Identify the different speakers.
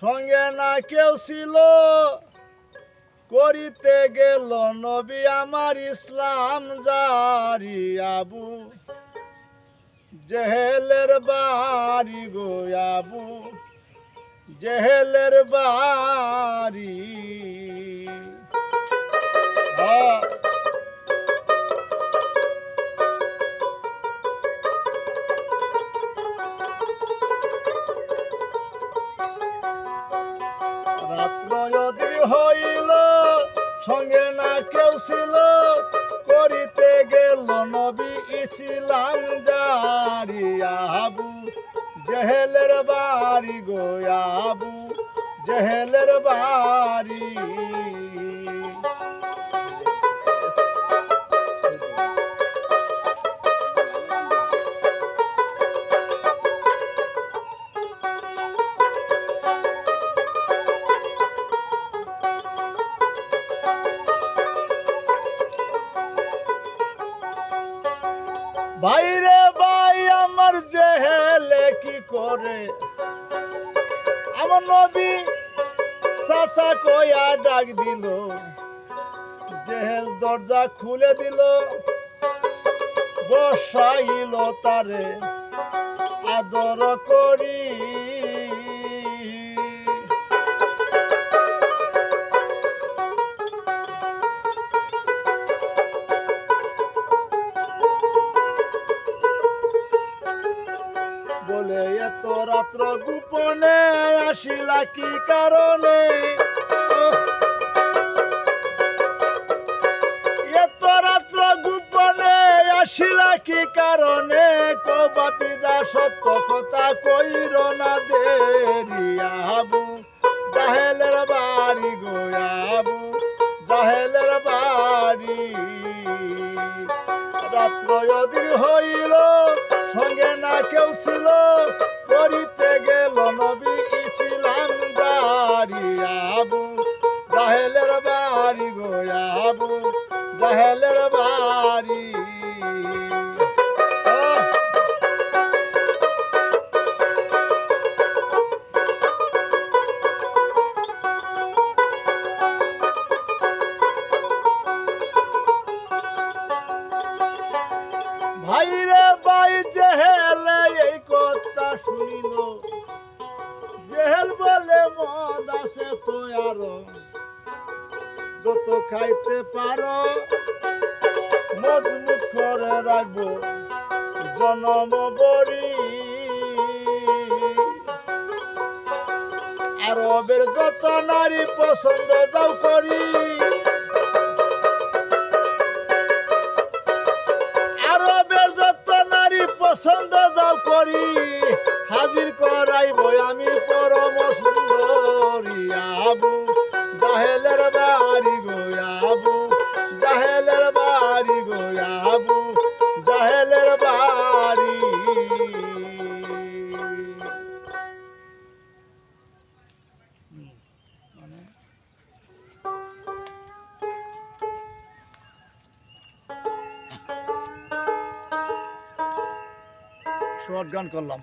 Speaker 1: সঙ্গে না কেউ ছিল, করিতে গেল নবী আমার ইসলাম জারি। আবু জেহেলের বাড়ি গো, আবু জেহেলের বাড়ি। রাত্র যদি হইল, সঙ্গে না কেউ ছিল, করিতে গেল নবী ইসলাম জারি। আবু জেহেলের বাড়ি গো, আবু জেহেলের বাড়ি। ভাইরে ভাই আমার জেহেলে কি করে, আমার নবী চাচা কয়া ডাক দিল। জেহেল দরজা খুলে দিল, বসাইল তারে আদর করি। বলে এত রাত্র গোপনে আসিলা কি কারণে, এত রাত্র গোপনে আসিলা কি কারণে, কবাতি যা সত্য কথা কইর না দেরি। আবু জাহেলের বাড়ি গো, আবু জাহেলের বাড়ি। রাত্র যদি হইল, সঙ্গে না কেউ ছিল, করিতে গেল নবী ইসলাম জারি। আবু জাহেলের বাড়ি গো, আবু জাহেলের বাড়ি। ভাইরে ভাই জেহেলে এই কথা শুনিল, জেহেল বলে মদ আছে তো আরো, যত খাইতে পারো মজবুত করে রাখবো জনম বরি। আরবের যত নারী পছন্দ যাও করি, আরবের যত নারী পছন্দ যাও করি, হাজির করাইব আমি পরম সুন্দরী। আবু জাহেলের বাড়ি গো, আবু জাহেলের বাড়ি গো, আবু জাহেলের বাড়ি। শর্ট গান করলাম।